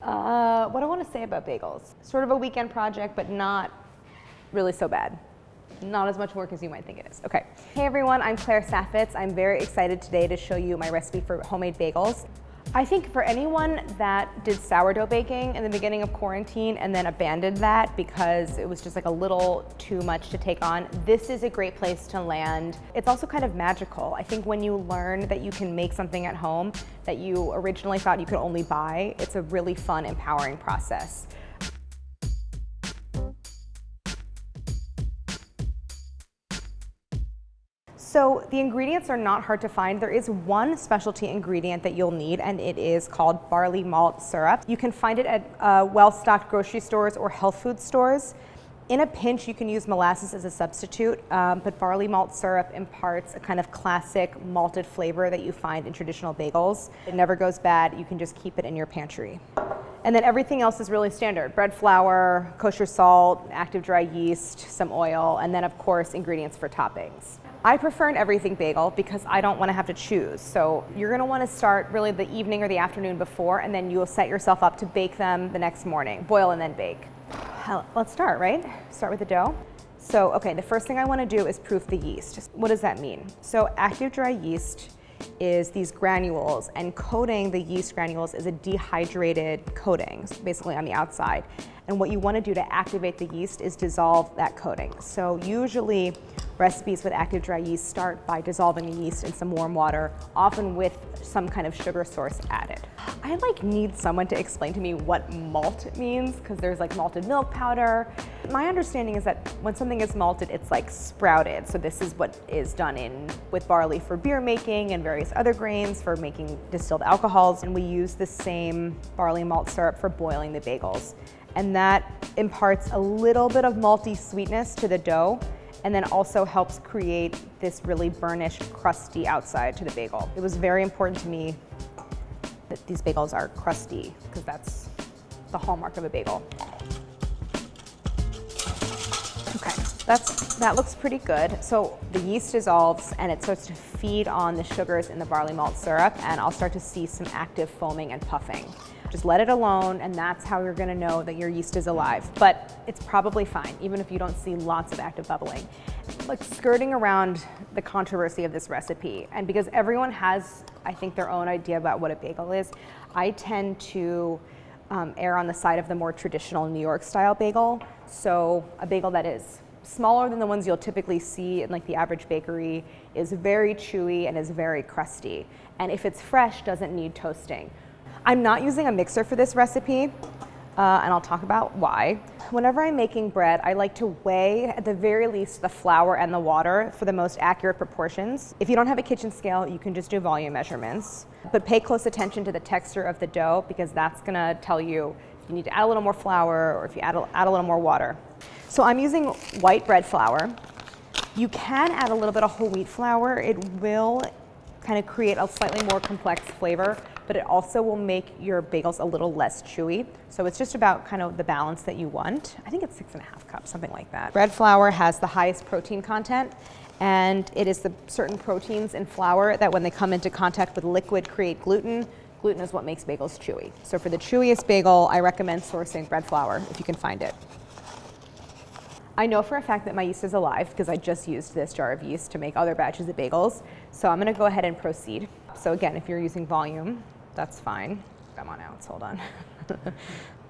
What I want to say about bagels. Sort of a weekend project, but not really so bad. Not as much work as you might think it is. Okay. Hey everyone, I'm Claire Saffitz. I'm very excited today to show you my recipe for homemade bagels. I think for anyone that did sourdough baking in the beginning of quarantine and then abandoned that because it was just like a little too much to take on, this is a great place to land. It's also kind of magical. I think when you learn that you can make something at home that you originally thought you could only buy, it's a really fun, empowering process. So the ingredients are not hard to find. There is one specialty ingredient that you'll need, and it is called barley malt syrup. You can find it at well-stocked grocery stores or health food stores. In a pinch, you can use molasses as a substitute, but barley malt syrup imparts a kind of classic malted flavor that you find in traditional bagels. It never goes bad. You can just keep it in your pantry. And then everything else is really standard. Bread flour, kosher salt, active dry yeast, some oil, and then of course ingredients for toppings. I prefer an everything bagel because I don't want to have to choose. So you're going to want to start really the evening or the afternoon before, and then you'll set yourself up to bake them the next morning. Boil and then bake. Let's start, right? Start with the dough. So, okay, the first thing I want to do is proof the yeast. What does that mean? So active dry yeast is these granules, and coating the yeast granules is a dehydrated coating, so basically on the outside. And what you want to do to activate the yeast is dissolve that coating. So usually recipes with active dry yeast start by dissolving the yeast in some warm water, often with some kind of sugar source added. I need someone to explain to me what malt means, because there's like malted milk powder. My understanding is that when something is malted, it's like sprouted. So this is what is done with barley for beer making and various other grains for making distilled alcohols. And we use the same barley malt syrup for boiling the bagels. And that imparts a little bit of malty sweetness to the dough, and then also helps create this really burnished, crusty outside to the bagel. It was very important to me that these bagels are crusty, because that's the hallmark of a bagel. Okay, that looks pretty good. So the yeast dissolves and it starts to feed on the sugars in the barley malt syrup, and I'll start to see some active foaming and puffing. Just let it alone, and that's how you're gonna know that your yeast is alive. But it's probably fine, even if you don't see lots of active bubbling. Like skirting around the controversy of this recipe, and because everyone has, I think, their own idea about what a bagel is, I tend to err on the side of the more traditional New York style bagel. So a bagel that is smaller than the ones you'll typically see in like the average bakery, is very chewy and is very crusty. And if it's fresh, doesn't need toasting. I'm not using a mixer for this recipe, and I'll talk about why. Whenever I'm making bread, I like to weigh, at the very least, the flour and the water for the most accurate proportions. If you don't have a kitchen scale, you can just do volume measurements. But pay close attention to the texture of the dough, because that's gonna tell you if you need to add a little more flour or if you add a little more water. So I'm using white bread flour. You can add a little bit of whole wheat flour. It will kind of create a slightly more complex flavor, but it also will make your bagels a little less chewy. So it's just about kind of the balance that you want. I think it's 6.5 cups, something like that. Bread flour has the highest protein content, and it is the certain proteins in flour that when they come into contact with liquid create gluten. Gluten is what makes bagels chewy. So for the chewiest bagel, I recommend sourcing bread flour if you can find it. I know for a fact that my yeast is alive because I just used this jar of yeast to make other batches of bagels. So I'm gonna go ahead and proceed. So again, if you're using volume, that's fine. Come on out, hold on.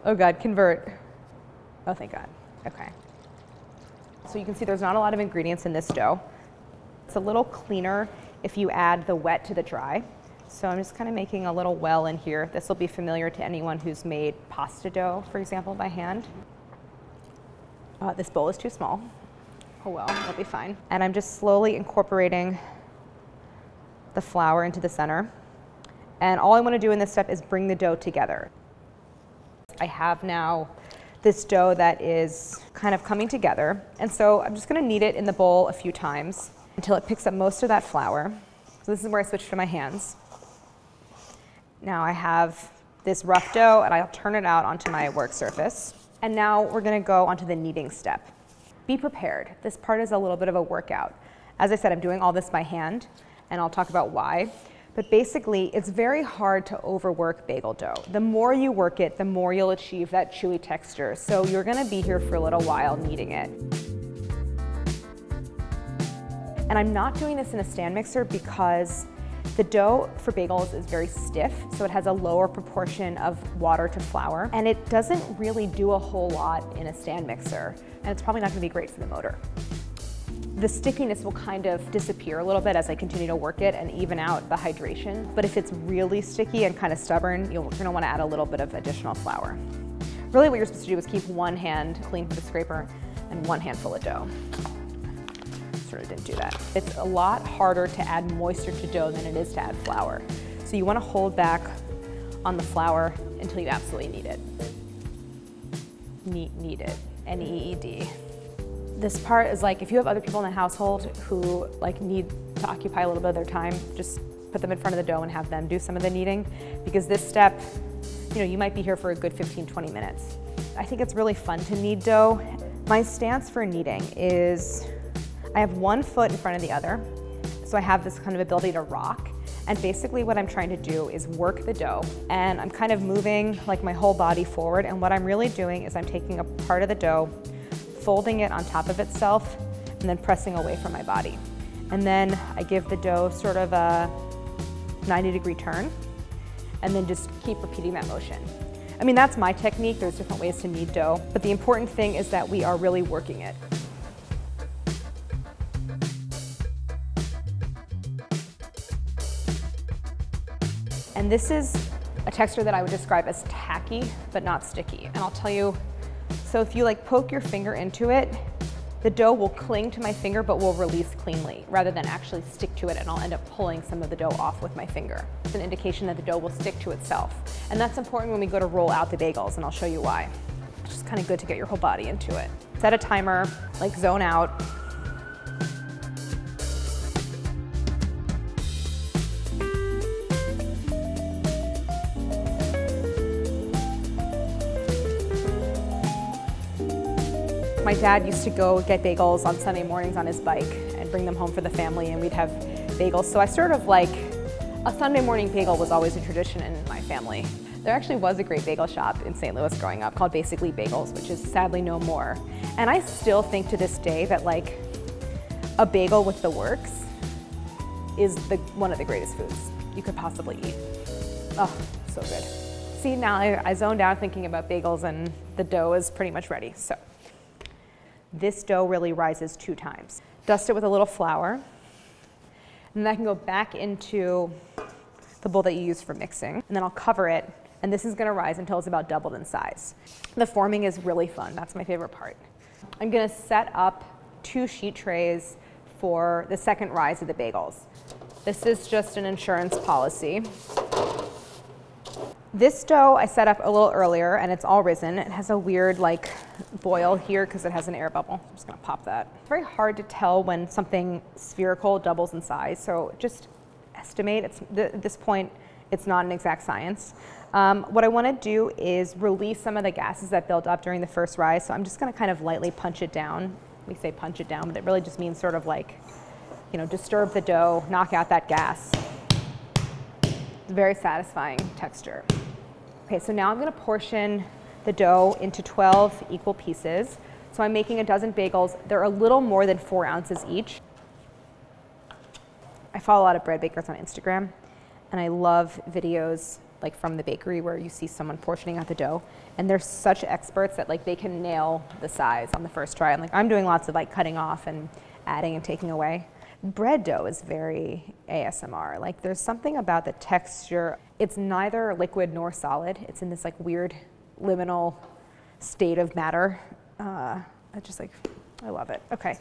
Oh God, convert. Oh, thank God, okay. So you can see there's not a lot of ingredients in this dough. It's a little cleaner if you add the wet to the dry. So I'm just kind of making a little well in here. This will be familiar to anyone who's made pasta dough, for example, by hand. This bowl is too small. Oh well, it'll be fine. And I'm just slowly incorporating the flour into the center. And all I want to do in this step is bring the dough together. I have now this dough that is kind of coming together. And so I'm just going to knead it in the bowl a few times until it picks up most of that flour. So this is where I switch to my hands. Now I have this rough dough, and I'll turn it out onto my work surface. And now we're gonna go onto the kneading step. Be prepared. This part is a little bit of a workout. As I said, I'm doing all this by hand, and I'll talk about why. But basically, it's very hard to overwork bagel dough. The more you work it, the more you'll achieve that chewy texture. So you're gonna be here for a little while kneading it. And I'm not doing this in a stand mixer because the dough for bagels is very stiff, so it has a lower proportion of water to flour, and it doesn't really do a whole lot in a stand mixer, and it's probably not gonna be great for the motor. The stickiness will kind of disappear a little bit as I continue to work it and even out the hydration. But if it's really sticky and kind of stubborn, you're gonna wanna add a little bit of additional flour. Really what you're supposed to do is keep one hand clean for the scraper and one hand full of dough. Sort of didn't do that. It's a lot harder to add moisture to dough than it is to add flour. So you wanna hold back on the flour until you absolutely need it. Knead it, N-E-E-D. This part is like, if you have other people in the household who like need to occupy a little bit of their time, just put them in front of the dough and have them do some of the kneading, because this step, you might be here for a good 15-20 minutes. I think it's really fun to knead dough. My stance for kneading is I have one foot in front of the other, so I have this kind of ability to rock. And basically what I'm trying to do is work the dough, and I'm kind of moving like my whole body forward, and what I'm really doing is I'm taking a part of the dough, folding it on top of itself, and then pressing away from my body. And then I give the dough sort of a 90-degree turn, and then just keep repeating that motion. I mean, that's my technique. There's different ways to knead dough, but the important thing is that we are really working it. And this is a texture that I would describe as tacky, but not sticky. And I'll tell you, so if you like poke your finger into it, the dough will cling to my finger but will release cleanly rather than actually stick to it, and I'll end up pulling some of the dough off with my finger. It's an indication that the dough will stick to itself. And that's important when we go to roll out the bagels, and I'll show you why. It's just kind of good to get your whole body into it. Set a timer, like zone out. My dad used to go get bagels on Sunday mornings on his bike and bring them home for the family, and we'd have bagels. So I sort of like, a Sunday morning bagel was always a tradition in my family. There actually was a great bagel shop in St. Louis growing up called Basically Bagels, which is sadly no more. And I still think to this day that like a bagel with the works is one of the greatest foods you could possibly eat. Oh, so good. See, now I zoned out thinking about bagels, and the dough is pretty much ready. So this dough really rises 2 times. Dust it with a little flour, and then I can go back into the bowl that you use for mixing, and then I'll cover it, and this is gonna rise until it's about doubled in size. The forming is really fun. That's my favorite part. I'm gonna set up 2 sheet trays for the second rise of the bagels. This is just an insurance policy. This dough I set up a little earlier, and it's all risen. It has a weird like boil here because it has an air bubble. I'm just gonna pop that. It's very hard to tell when something spherical doubles in size, so just estimate. At this point, it's not an exact science. What I wanna do is release some of the gases that built up during the first rise, so I'm just gonna kind of lightly punch it down. We say punch it down, but it really just means sort of like, disturb the dough, knock out that gas. Very satisfying texture. Okay, so now I'm gonna portion the dough into 12 equal pieces. So I'm making a dozen bagels. They're a little more than 4 ounces each. I follow a lot of bread bakers on Instagram, and I love videos like from the bakery where you see someone portioning out the dough, and they're such experts that like they can nail the size on the first try. And like I'm doing lots of like cutting off and adding and taking away. Bread dough is very ASMR. Like there's something about the texture. It's neither liquid nor solid. It's in this like weird liminal state of matter. I love it. Okay.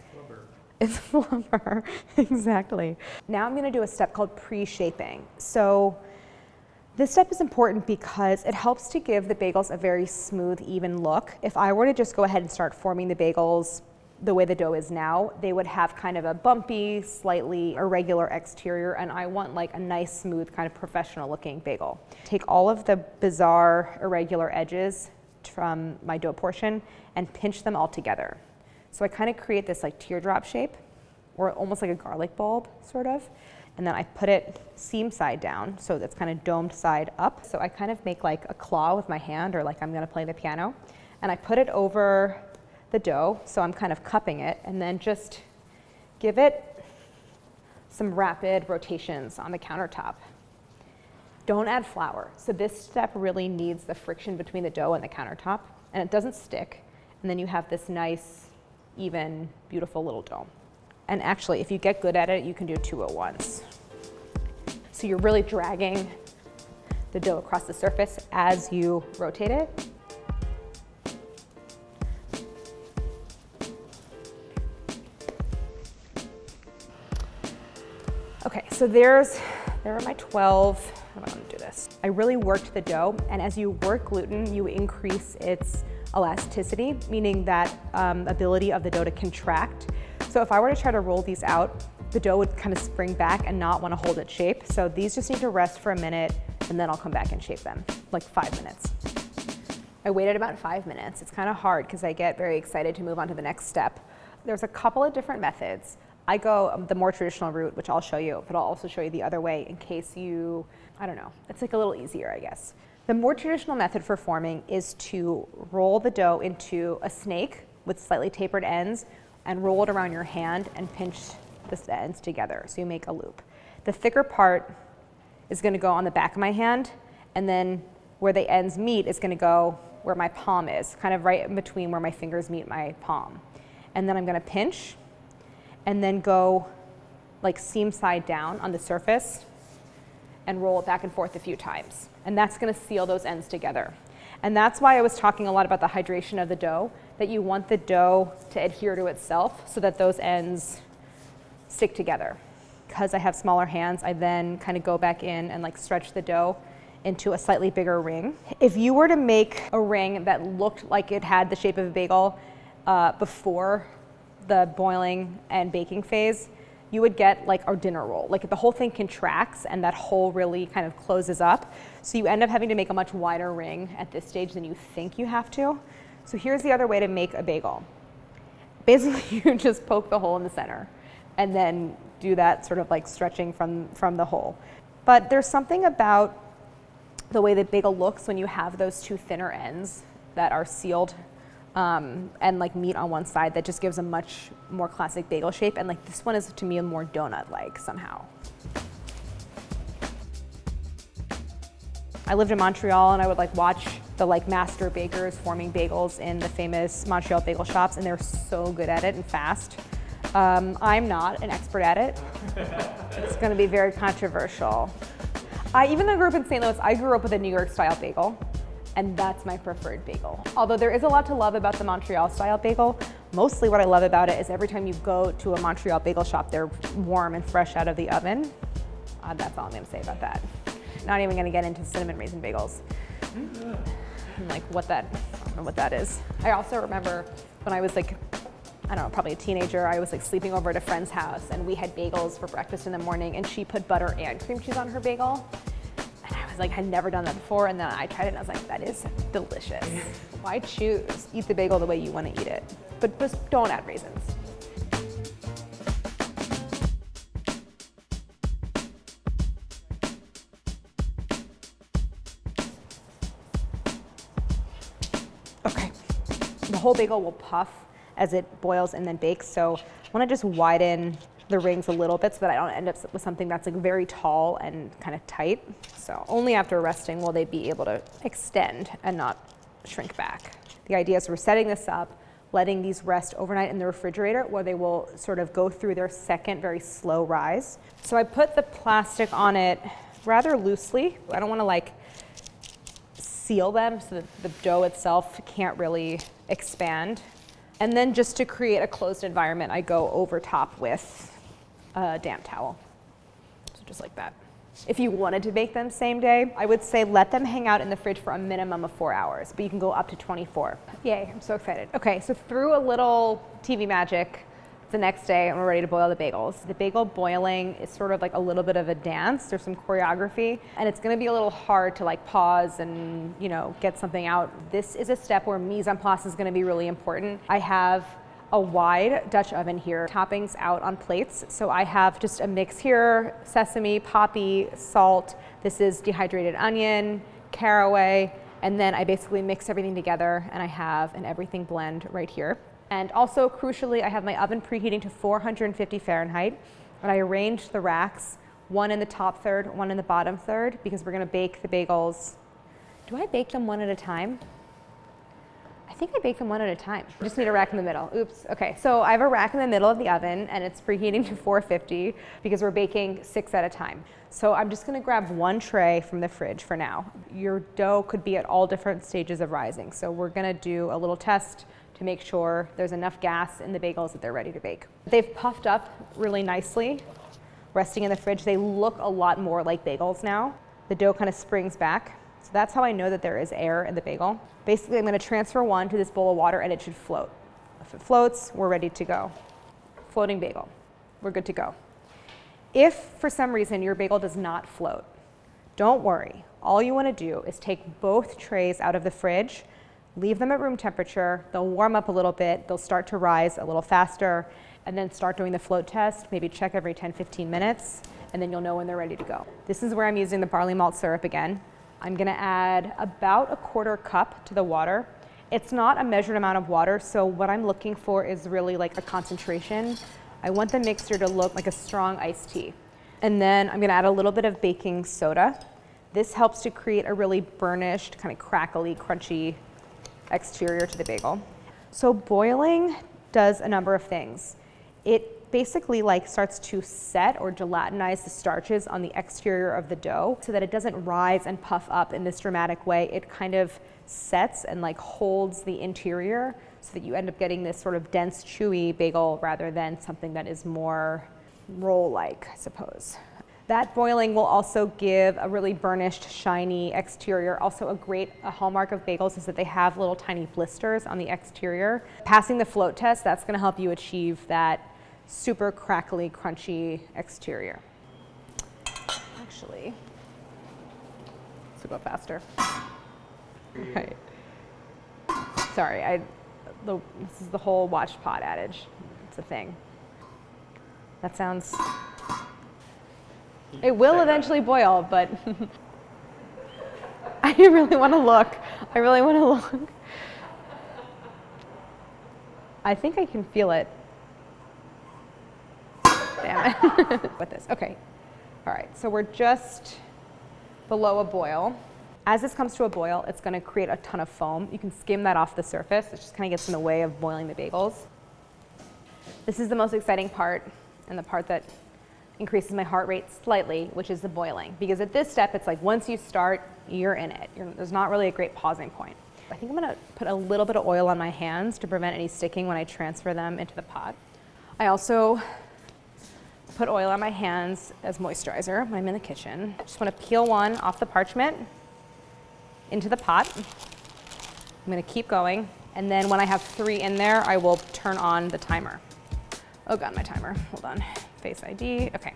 It's flubber, exactly. Now I'm gonna do a step called pre-shaping. So this step is important because it helps to give the bagels a very smooth, even look. If I were to just go ahead and start forming the bagels the way the dough is now, they would have kind of a bumpy, slightly irregular exterior, and I want like a nice, smooth, kind of professional looking bagel. Take all of the bizarre, irregular edges from my dough portion and pinch them all together. So I kind of create this like teardrop shape, or almost like a garlic bulb, sort of. and then I put it seam side down, so that's kind of domed side up. So I kind of make like a claw with my hand, or like I'm gonna play the piano, and I put it over the dough, so I'm kind of cupping it, and then just give it some rapid rotations on the countertop. Don't add flour. So this step really needs the friction between the dough and the countertop, and it doesn't stick, and then you have this nice, even, beautiful little dough. And actually, if you get good at it, you can do 2 at once. So you're really dragging the dough across the surface as you rotate it. Okay, so there are my 12. I'm gonna do this. I really worked the dough, and as you work gluten, you increase its elasticity, meaning that ability of the dough to contract. So if I were to try to roll these out, the dough would kind of spring back and not want to hold its shape. So these just need to rest for a minute, and then I'll come back and shape them, like 5 minutes. I waited about 5 minutes. It's kind of hard because I get very excited to move on to the next step. There's a couple of different methods. I go the more traditional route, which I'll show you, but I'll also show you the other way in case you, I don't know, it's like a little easier, I guess. The more traditional method for forming is to roll the dough into a snake with slightly tapered ends and roll it around your hand and pinch the ends together, so you make a loop. The thicker part is gonna go on the back of my hand, and then where the ends meet is gonna go where my palm is, kind of right in between where my fingers meet my palm. And then I'm gonna pinch, and then go like seam side down on the surface and roll it back and forth a few times. And that's gonna seal those ends together. And that's why I was talking a lot about the hydration of the dough, that you want the dough to adhere to itself so that those ends stick together. Because I have smaller hands, I then kind of go back in and like stretch the dough into a slightly bigger ring. If you were to make a ring that looked like it had the shape of a bagel before the boiling and baking phase, you would get like a dinner roll. Like the whole thing contracts and that hole really kind of closes up. So you end up having to make a much wider ring at this stage than you think you have to. So here's the other way to make a bagel. Basically, you just poke the hole in the center and then do that sort of like stretching from the hole. But there's something about the way the bagel looks when you have those two thinner ends that are sealed and like meat on one side that just gives a much more classic bagel shape. And like this one is to me more donut-like somehow. I lived in Montreal and I would like watch the like master bakers forming bagels in the famous Montreal bagel shops, and they're so good at it and fast. I'm not an expert at it. It's gonna be very controversial. Even though I grew up in St. Louis, I grew up with a New York style bagel, and that's my preferred bagel. Although there is a lot to love about the Montreal style bagel, mostly what I love about it is every time you go to a Montreal bagel shop, they're warm and fresh out of the oven. That's all I'm gonna say about that. Not even gonna get into cinnamon raisin bagels. And like I don't know what that is. I also remember when I was like, I don't know, probably a teenager, I was like sleeping over at a friend's house and we had bagels for breakfast in the morning, and she put butter and cream cheese on her bagel. And I was like, had never done that before, and then I tried it and I was like, that is delicious. Why choose? Eat the bagel the way you want to eat it. But just don't add raisins. Okay, the whole bagel will puff as it boils and then bakes. So I want to just widen the rings a little bit so that I don't end up with something that's like very tall and kind of tight. So only after resting will they be able to extend and not shrink back. The idea is we're setting this up, letting these rest overnight in the refrigerator where they will sort of go through their second very slow rise. So I put the plastic on it rather loosely. I don't want to like seal them so that the dough itself can't really expand. And then just to create a closed environment, I go over top with a damp towel. So just like that. If you wanted to bake them same day, I would say let them hang out in the fridge for a minimum of 4 hours, but you can go up to 24. Yay, I'm so excited. Okay, so through a little TV magic, the next day and we're ready to boil the bagels. The bagel boiling is sort of like a little bit of a dance. There's some choreography, and it's gonna be a little hard to like pause and, you know, get something out. This is a step where mise en place is gonna be really important. I have a wide Dutch oven here, toppings out on plates. So I have just a mix here, sesame, poppy, salt. This is dehydrated onion, caraway, and then I basically mix everything together and I have an everything blend right here. And also crucially, I have my oven preheating to 450 Fahrenheit, and I arranged the racks, one in the top third, one in the bottom third, because we're gonna bake the bagels. Do I bake them one at a time? I think I bake them one at a time. I just need a rack in the middle. Oops, okay. So I have a rack in the middle of the oven and it's preheating to 450 because we're baking 6 at a time. So I'm just gonna grab one tray from the fridge for now. Your dough could be at all different stages of rising. So we're gonna do a little test to make sure there's enough gas in the bagels that they're ready to bake. They've puffed up really nicely, resting in the fridge. They look a lot more like bagels now. The dough kind of springs back. So that's how I know that there is air in the bagel. Basically, I'm gonna transfer one to this bowl of water and it should float. If it floats, we're ready to go. Floating bagel, we're good to go. If for some reason your bagel does not float, don't worry. All you wanna do is take both trays out of the fridge, leave them at room temperature, they'll warm up a little bit, they'll start to rise a little faster, and then start doing the float test, maybe check every 10-15 minutes, and then you'll know when they're ready to go. This is where I'm using the barley malt syrup again. I'm gonna add about 1/4 cup to the water. It's not a measured amount of water, so what I'm looking for is really like a concentration. I want the mixture to look like a strong iced tea. And then I'm gonna add a little bit of baking soda. This helps to create a really burnished, kind of crackly, crunchy exterior to the bagel. So boiling does a number of things. It basically like starts to set or gelatinize the starches on the exterior of the dough so that it doesn't rise and puff up in this dramatic way. It kind of sets and like holds the interior so that you end up getting this sort of dense, chewy bagel rather than something that is more roll-like, I suppose. That boiling will also give a really burnished, shiny exterior. Also a hallmark of bagels is that they have little tiny blisters on the exterior. Passing the float test, that's gonna help you achieve that super crackly, crunchy exterior. Actually, let's go faster. Right. Sorry, this is the whole watch pot adage. It's a thing. That sounds, it will eventually boil, but I really want to look. I really want to look. I think I can feel it. Damn it. With this, okay. All right, so we're just below a boil. As this comes to a boil, it's gonna create a ton of foam. You can skim that off the surface. It just kind of gets in the way of boiling the bagels. This is the most exciting part and the part that increases my heart rate slightly, which is the boiling. Because at this step, it's like once you start, you're in it. There's not really a great pausing point. I think I'm gonna put a little bit of oil on my hands to prevent any sticking when I transfer them into the pot. I also put oil on my hands as moisturizer when I'm in the kitchen. I just want to peel one off the parchment into the pot. I'm going to keep going, and then when I have 3 in there, I will turn on the timer. Oh god, my timer. Hold on. Face ID. Okay.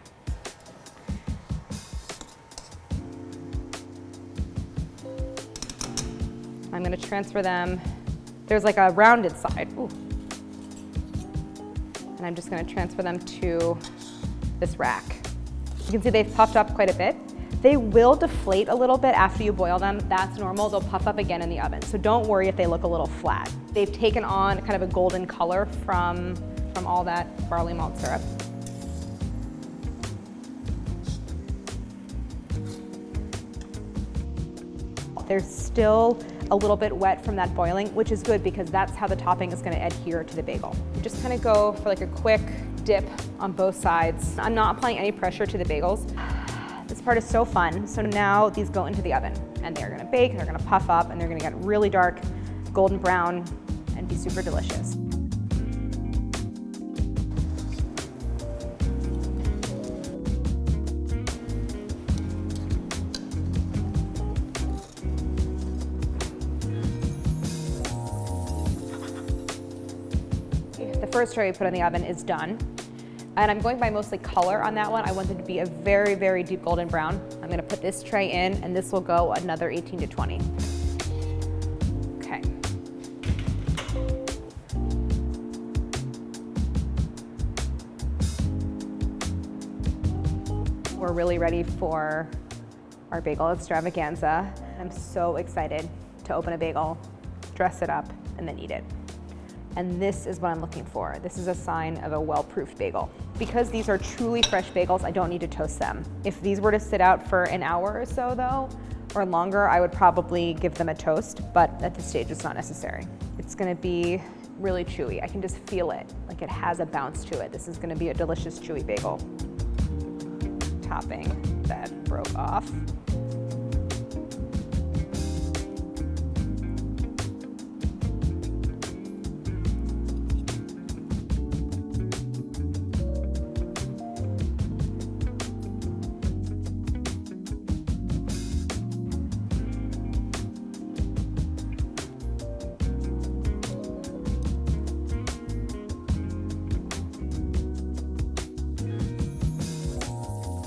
I'm going to transfer them. There's like a rounded side. Ooh. And I'm just going to transfer them to this rack. You can see they've puffed up quite a bit. They will deflate a little bit after you boil them. That's normal. They'll puff up again in the oven. So don't worry if they look a little flat. They've taken on kind of a golden color from all that barley malt syrup. They're still a little bit wet from that boiling, which is good because that's how the topping is going to adhere to the bagel. You just kind of go for like a quick dip on both sides. I'm not applying any pressure to the bagels. This part is so fun. So now these go into the oven and they're gonna bake, they're gonna puff up, and they're gonna get really dark, golden brown, and be super delicious. The first tray we put in the oven is done. And I'm going by mostly color on that one. I want it to be a very, very deep golden brown. I'm gonna put this tray in and this will go another 18 to 20. Okay. we're really ready for our bagel extravaganza. I'm so excited to open a bagel, dress it up, and then eat it. And this is what I'm looking for. This is a sign of a well-proofed bagel. Because these are truly fresh bagels, I don't need to toast them. If these were to sit out for an hour or so though, or longer, I would probably give them a toast, but at this stage it's not necessary. It's gonna be really chewy. I can just feel it, like it has a bounce to it. This is gonna be a delicious chewy bagel. Topping that broke off.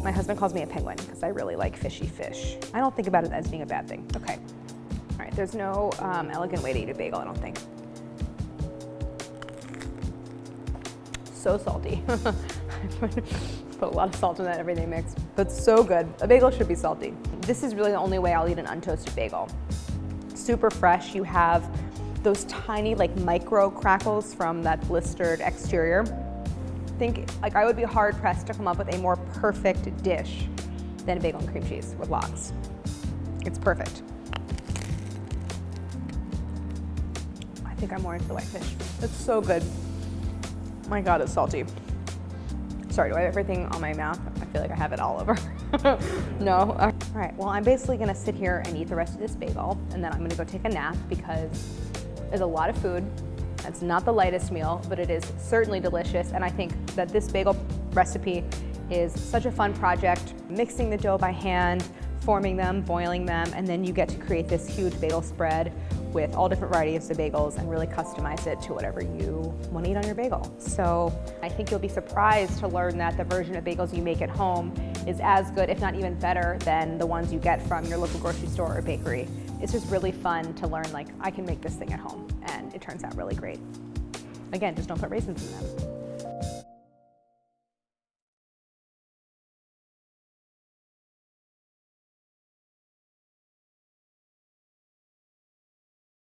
My husband calls me a penguin because I really like fishy fish. I don't think about it as being a bad thing. Okay. All right, there's no elegant way to eat a bagel, I don't think. So salty. Put a lot of salt in that everything mix, but so good. A bagel should be salty. This is really the only way I'll eat an untoasted bagel. Super fresh. You have those tiny like micro crackles from that blistered exterior. I would be hard pressed to come up with a more perfect dish than a bagel and cream cheese with lox. It's perfect. I think I'm more into the whitefish. It's so good. My God, it's salty. Sorry, do I have everything on my mouth? I feel like I have it all over. No? All right, well, I'm basically gonna sit here and eat the rest of this bagel, and then I'm gonna go take a nap because there's a lot of food. It's not the lightest meal, but it is certainly delicious. And I think that this bagel recipe is such a fun project, mixing the dough by hand, forming them, boiling them, and then you get to create this huge bagel spread with all different varieties of bagels and really customize it to whatever you want to eat on your bagel. So I think you'll be surprised to learn that the version of bagels you make at home is as good, if not even better, than the ones you get from your local grocery store or bakery. It's just really fun to learn, like, I can make this thing at home, and it turns out really great. Again, just don't put raisins in them.